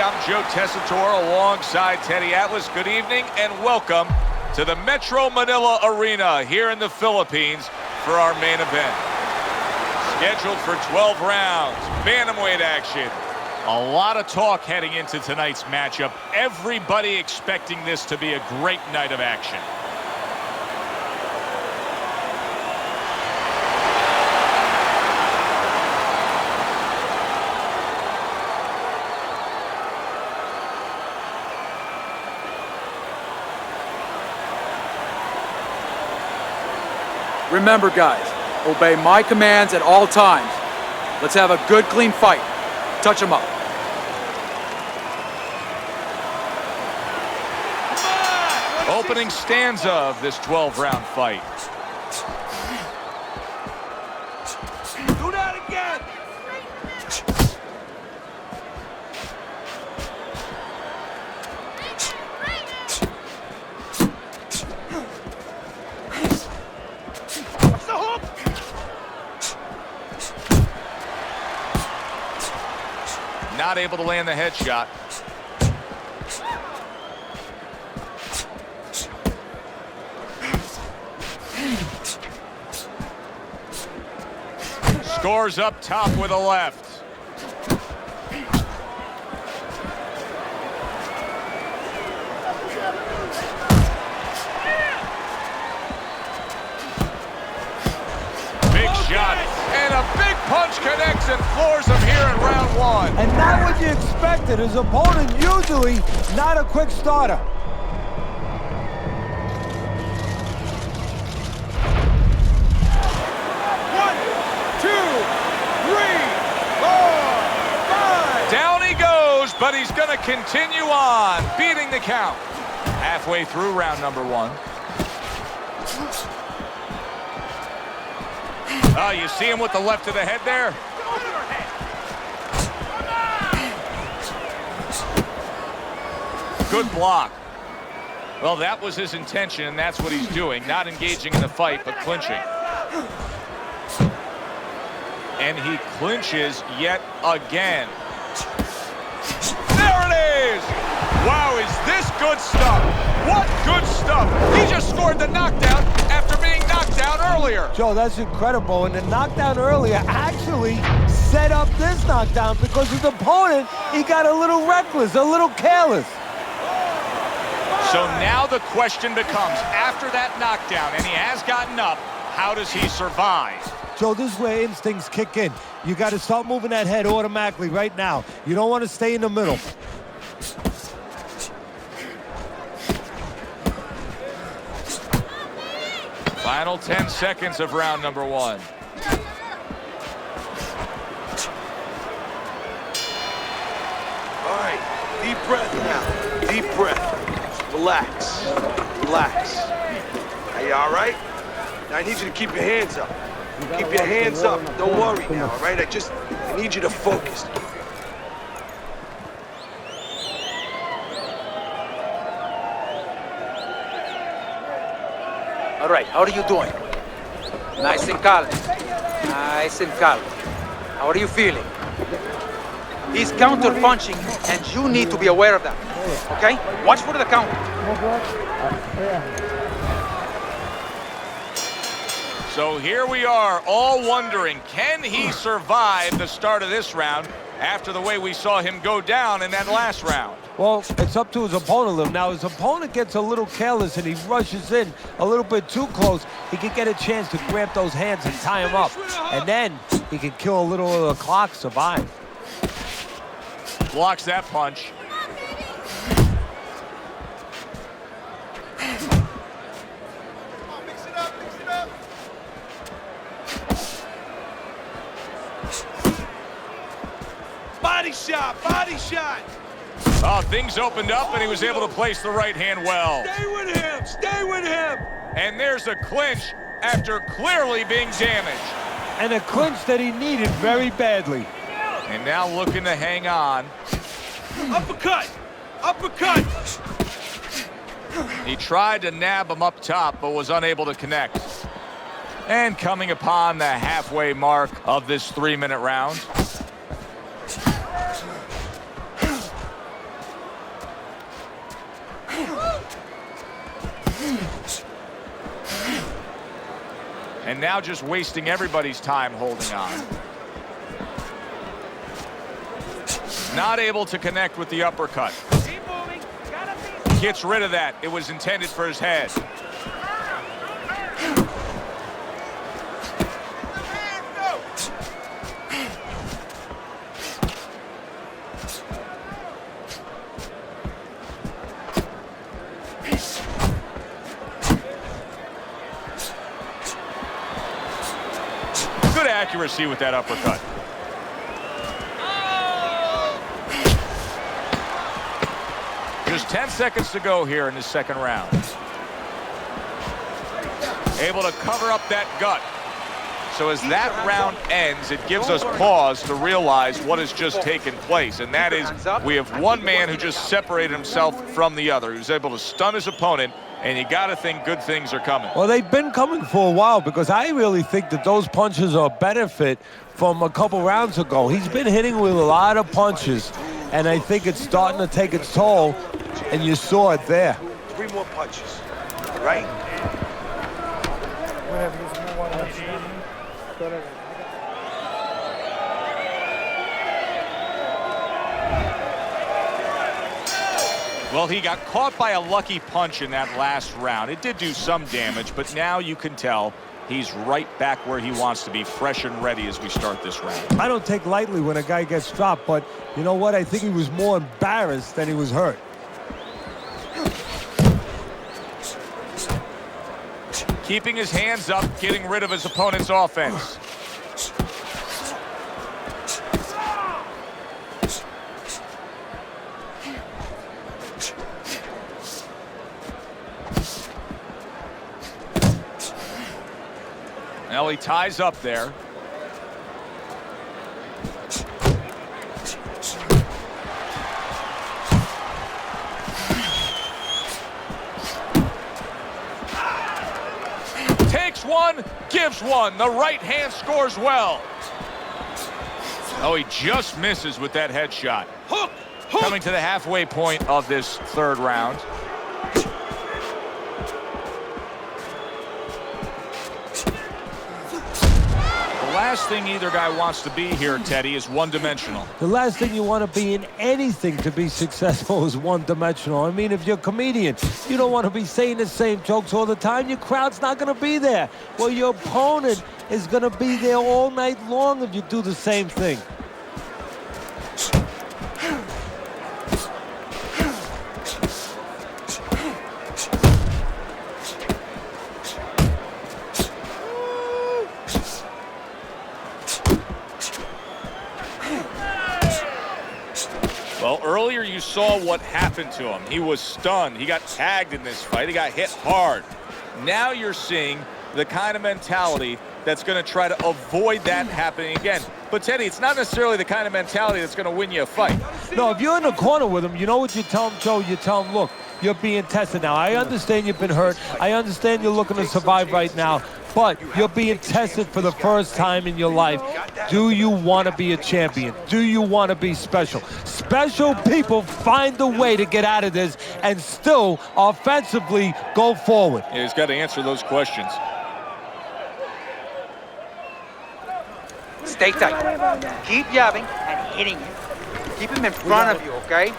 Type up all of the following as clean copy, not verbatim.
I'm Joe Tessitore alongside Teddy Atlas. Good evening and welcome to the Metro Manila Arena here in the Philippines for our main event. Scheduled for 12 rounds, bantamweight action. A lot of talk heading into tonight's matchup. Everybody expecting this to be a great night of action. Remember, guys, obey my commands at all times. Let's have a good, clean fight. Touch him up. Opening stanza of this 12-round fight. Do that again! What's the hook? Not able to land the headshot. Scores up top with a left. Big shot. And a big punch connects and floors him here in round one. And not what you expected. His opponent usually not a quick starter. But he's going to continue on, beating the count. Halfway through round number one. Oh, you see him with the left of the head there? Good block. Well, that was his intention, and that's what he's doing. Not engaging in the fight, but clinching. And he clinches yet again. There it is! Wow, is this good stuff? What good stuff! He just scored the knockdown after being knocked down earlier. Joe, that's incredible. And the knockdown earlier actually set up this knockdown because his opponent, he got a little reckless, a little careless. So now the question becomes, after that knockdown, and he has gotten up, how does he survive? Joe, this is where instincts kick in. You got to start moving that head automatically right now. You don't want to stay in the middle. Final 10 seconds of round number one. All right, deep breath now. Deep breath. Relax. Relax. Are you all right? Now I need you to keep your hands up. Keep your hands up. Don't worry now, all right? I need you to focus. All right, how are you doing? Nice and calm. Nice and calm. How are you feeling? He's counter-punching, and you need to be aware of that. Okay? Watch for the counter. So here we are, all wondering, can he survive the start of this round after the way we saw him go down in that last round? Well, it's up to his opponent. Now, his opponent gets a little careless and he rushes in a little bit too close. He can get a chance to grab those hands and tie him up. And then he can kill a little of the clock, survive. Blocks that punch. Body shot, body shot. Oh, things opened up and he was able to place the right hand well. Stay with him, stay with him. And there's a clinch after clearly being damaged. And a clinch that he needed very badly. And now looking to hang on. Uppercut, uppercut. He tried to nab him up top, but was unable to connect. And coming upon the halfway mark of this 3-minute round. And now just wasting everybody's time holding on. Not able to connect with the uppercut. Gets rid of that. It was intended for his head. Good accuracy with that uppercut. Just 10 seconds to go here in the second round. Able to cover up that gut. So as that round ends, it gives us pause to realize what has just taken place. And that is, we have one man who just separated himself from the other. He was able to stun his opponent, and you got to think good things are coming. Well, they've been coming for a while, because I really think that those punches are a benefit from a couple rounds ago. He's been hitting with a lot of punches, and I think it's starting to take its toll, and you saw it there. 3 more punches, right? Well, he got caught by a lucky punch in that last round. It did do some damage, but now you can tell he's right back where he wants to be, fresh and ready as we start this round. I don't take lightly when a guy gets dropped, but you know what? I think he was more embarrassed than he was hurt. Keeping his hands up, getting rid of his opponent's offense. Now he ties up there. Takes one, gives one. The right hand scores well. Oh, he just misses with that headshot. Coming to the halfway point of this third round. The last thing either guy wants to be here, Teddy, is one-dimensional. The last thing you want to be in anything to be successful is one-dimensional. I mean, if you're a comedian, you don't want to be saying the same jokes all the time. Your crowd's not going to be there. Well, your opponent is going to be there all night long if you do the same thing. Well, earlier you saw what happened to him. He was stunned. He got tagged in this fight. He got hit hard. Now you're seeing the kind of mentality that's going to try to avoid that happening again. But, Teddy, it's not necessarily the kind of mentality that's going to win you a fight. No, if you're in the corner with him, you know what you tell him, Joe? You tell him, look, you're being tested now. I understand you've been hurt. I understand you're looking to survive right now. But you're being tested for the first time in your life. Do you want to be a champion? Do you want to be special? Special people find a way to get out of this and still offensively go forward. Yeah, he's got to answer those questions. Stay tight. Keep jabbing and hitting him. Keep him in front of you, okay?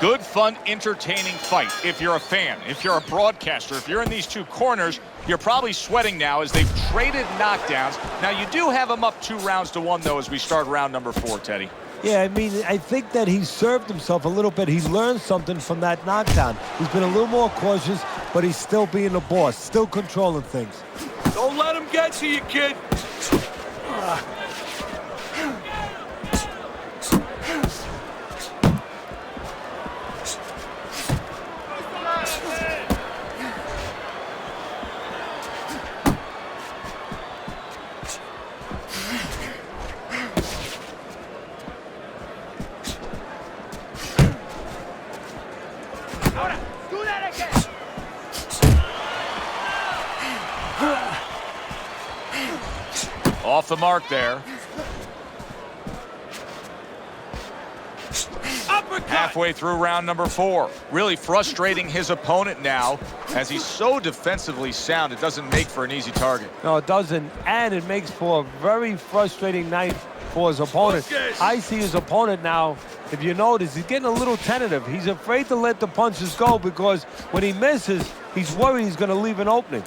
Good, fun, entertaining fight if you're a fan, if you're a broadcaster, if you're in these two corners, you're probably sweating now as they've traded knockdowns. Now, you do have them up 2-1, though, as we start round number 4, Teddy. Yeah, I mean, I think that he served himself a little bit. He learned something from that knockdown. He's been a little more cautious, but he's still being the boss, still controlling things. Don't let him get to you, kid. Off the mark there. Halfway through round number 4. Really frustrating his opponent now, as he's so defensively sound, it doesn't make for an easy target. No, it doesn't, and it makes for a very frustrating night for his opponent. I see his opponent now, if you notice, he's getting a little tentative. He's afraid to let the punches go because when he misses, he's worried he's going to leave an opening.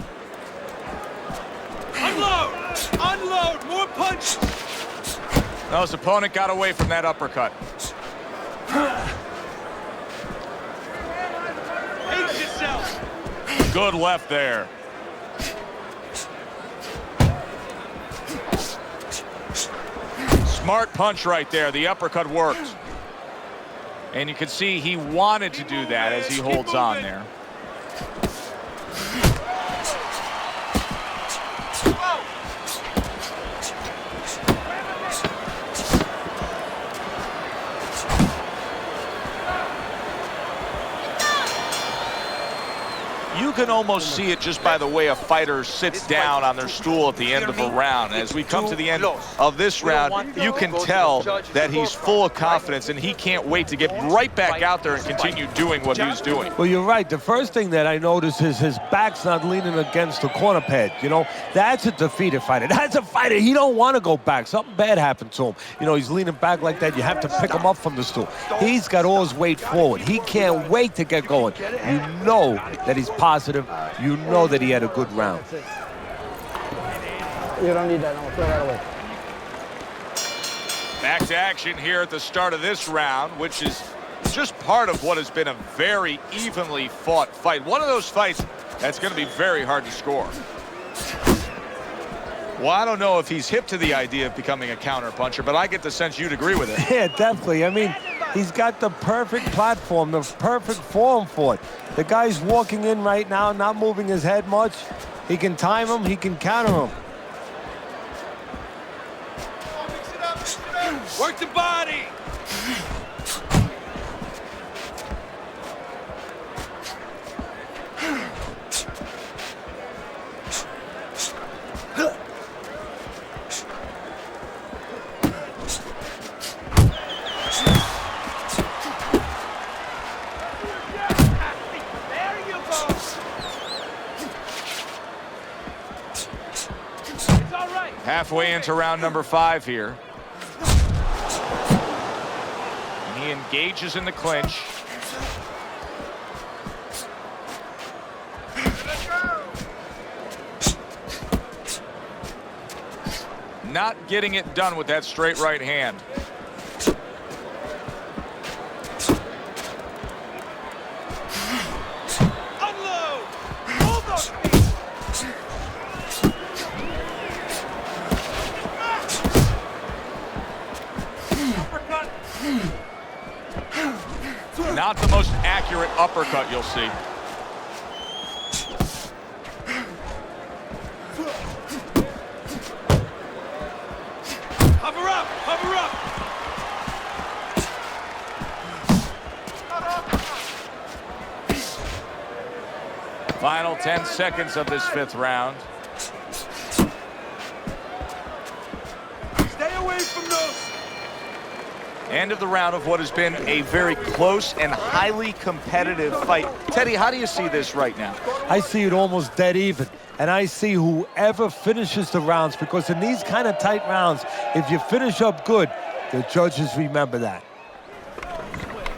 Unload! Unload! More punches! No, his opponent got away from that uppercut. Pace yourself! Good left there. Smart punch right there. The uppercut worked. And you can see he wanted to do that as he holds on there. You can almost see it just by the way a fighter sits down on their stool at the end of a round. As we come to the end of this round, you can tell that he's full of confidence and he can't wait to get right back out there and continue doing what he's doing. Well, you're right. The first thing that I notice is his back's not leaning against the corner pad. You know, that's a defeated fighter. That's a fighter. He don't want to go back. Something bad happened to him. You know, he's leaning back like that. You have to pick him up from the stool. He's got all his weight forward. He can't wait to get going. You know that he's positive. You know that he had a good round. You don't need that. No, throw that away. Back to action here at the start of this round, which is just part of what has been a very evenly fought fight. One of those fights that's going to be very hard to score. Well, I don't know if he's hip to the idea of becoming a counterpuncher, but I get the sense you'd agree with it. Yeah, definitely. I mean, he's got the perfect platform, the perfect form for it. The guy's walking in right now, not moving his head much. He can time him, he can counter him. Work the body! Halfway into round number 5 here. And he engages in the clinch. Not getting it done with that straight right hand. Unload! Hold those feet! Not the most accurate uppercut you'll see. Hover up! Hover up! Final 10 seconds of this 5th round. Stay away from those! End of the round of what has been a very close and highly competitive fight. Teddy, how do you see this right now? I see it almost dead even. And I see whoever finishes the rounds, because in these kind of tight rounds, if you finish up good, the judges remember that.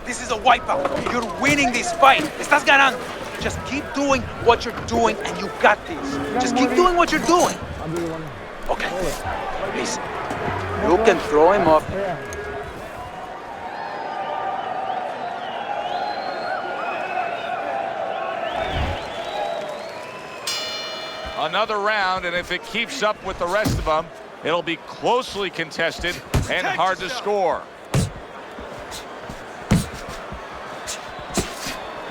This is a wipeout. You're winning this fight. Estás ganando. Just keep doing what you're doing, and you got this. Just keep doing what you're doing. Okay. Listen. You can throw him off. Another round, and if it keeps up with the rest of them, it'll be closely contested and hard to score.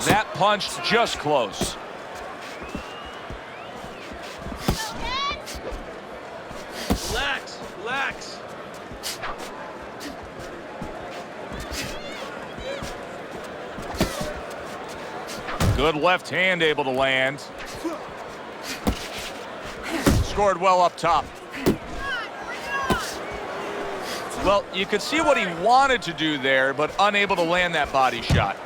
That punch just close. Relax, relax. Good left hand able to land. Scored well up top. Well, you could see what he wanted to do there, but unable to land that body shot.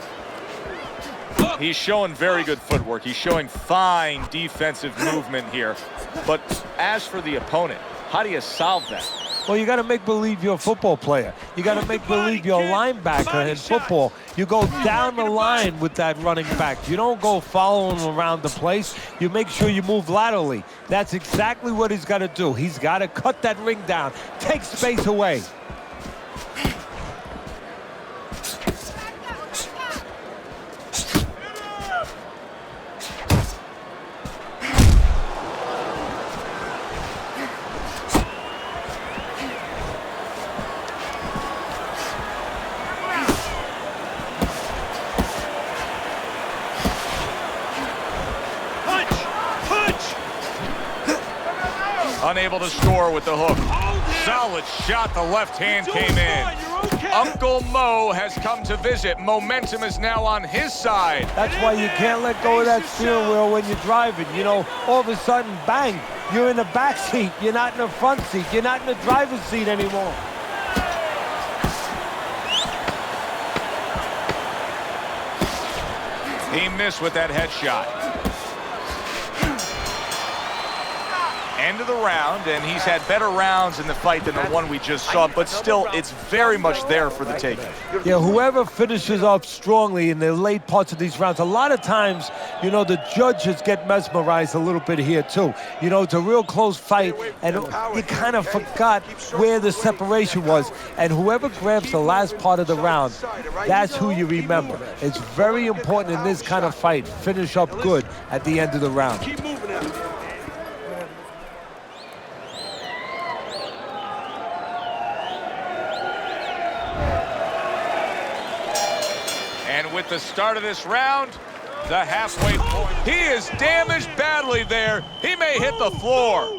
He's showing very good footwork. He's showing fine defensive movement here. But as for the opponent, how do you solve that? Well, you got to make believe you're a football player. You got to make believe you're a linebacker in football. You go down the line with that running back. You don't go following around the place. You make sure you move laterally. That's exactly what he's got to do. He's got to cut that ring down, take space away. Unable to score with the hook. Solid shot. The left hand came in. Uncle Mo has come to visit. Momentum is now on his side. That's why you can't let go of that steering wheel when you're driving. You know, all of a sudden, bang, you're in the back seat. You're not in the front seat. You're not in the driver's seat anymore. He missed with that headshot. End of the round, and he's had better rounds in the fight than the one we just saw, but still, it's very much there for the taking. Yeah, whoever finishes off strongly in the late parts of these rounds, a lot of times, you know, the judges get mesmerized a little bit here, too. You know, it's a real close fight, and you kind of forgot where the separation was. And whoever grabs the last part of the round, that's who you remember. It's very important in this kind of fight. Finish up good at the end of the round. Keep moving out there. And with the start of this round, the halfway point. He is damaged badly there. He may hit the floor.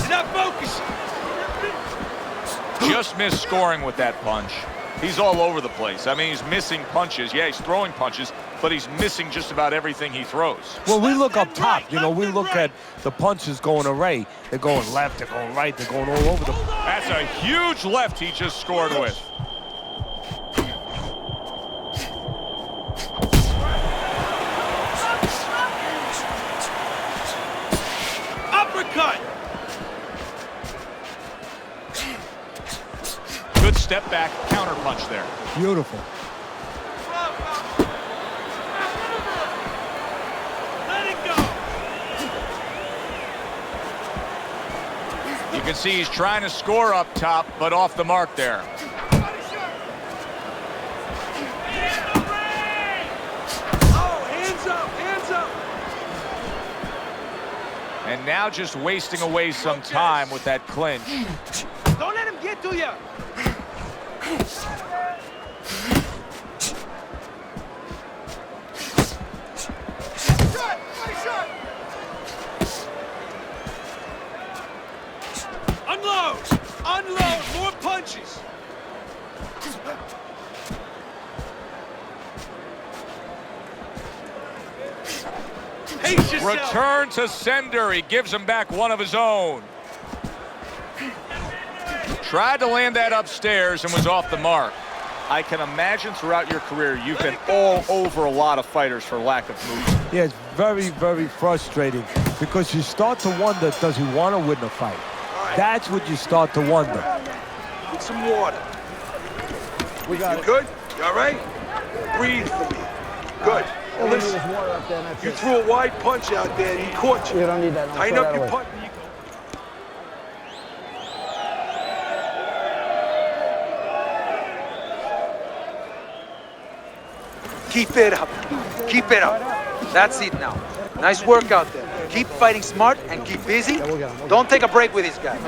Not focus. Just missed scoring with that punch. He's all over the place. I mean, he's missing punches. Yeah, he's throwing punches, but he's missing just about everything he throws. Well, we look up top. You know, we look at the punches going array. They're going left, they're going right, they're going all over the... That's a huge left he just scored with. Uppercut. Good step back, counter punch there. Beautiful. Let it go. You can see he's trying to score up top, but off the mark there. Oh, hands up, hands up. And now just wasting away some time with that clinch. Don't let him get to you. Unload! Unload! More punches! Pace yourself! Return to sender. He gives him back one of his own. Tried to land that upstairs and was off the mark. I can imagine throughout your career you've been all over a lot of fighters for lack of movement. Yeah, it's very, very frustrating because you start to wonder, does he want to win the fight? That's what you start to wonder. Get some water. We got You it. good? You all right? Breathe for me. Good. All we need Listen, is water up there, and that's you it. threw a wide punch out there and he caught you. You don't need that. I'll Tighten throw up that your away. punch. Keep it up. Keep it up. That's it now. Nice work out there. Keep fighting smart and keep busy. we'll get him. Don't take a break with this guy.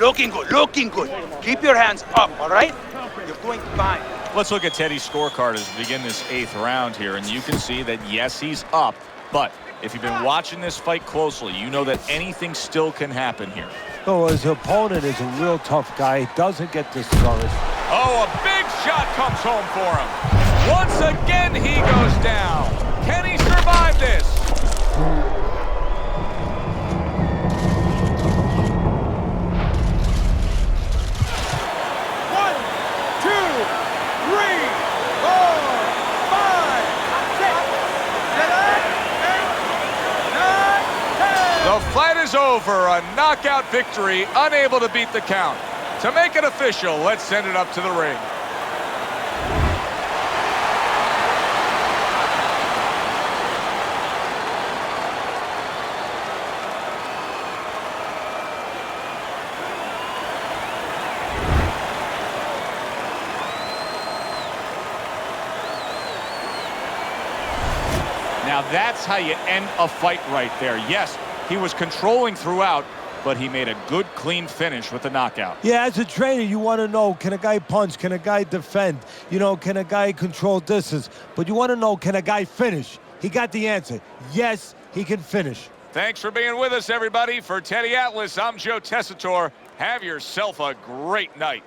Looking good, looking good. Keep your hands up, all right? You're doing fine. Let's look at Teddy's scorecard as we begin this 8th round here, and you can see that, yes, he's up, but if you've been watching this fight closely, you know that anything still can happen here. So his opponent is a real tough guy. He doesn't get discouraged. Oh, a big shot comes home for him. Once again, he goes down. Can he survive? survive this. The fight is over, a knockout victory, unable to beat the count. To make it official, let's send it up to the ring. Now that's how you end a fight right there. Yes, he was controlling throughout, but he made a good, clean finish with the knockout. Yeah, as a trainer, you want to know, can a guy punch? Can a guy defend? You know, can a guy control distance? But you want to know, can a guy finish? He got the answer. Yes, he can finish. Thanks for being with us, everybody. For Teddy Atlas, I'm Joe Tessitore. Have yourself a great night.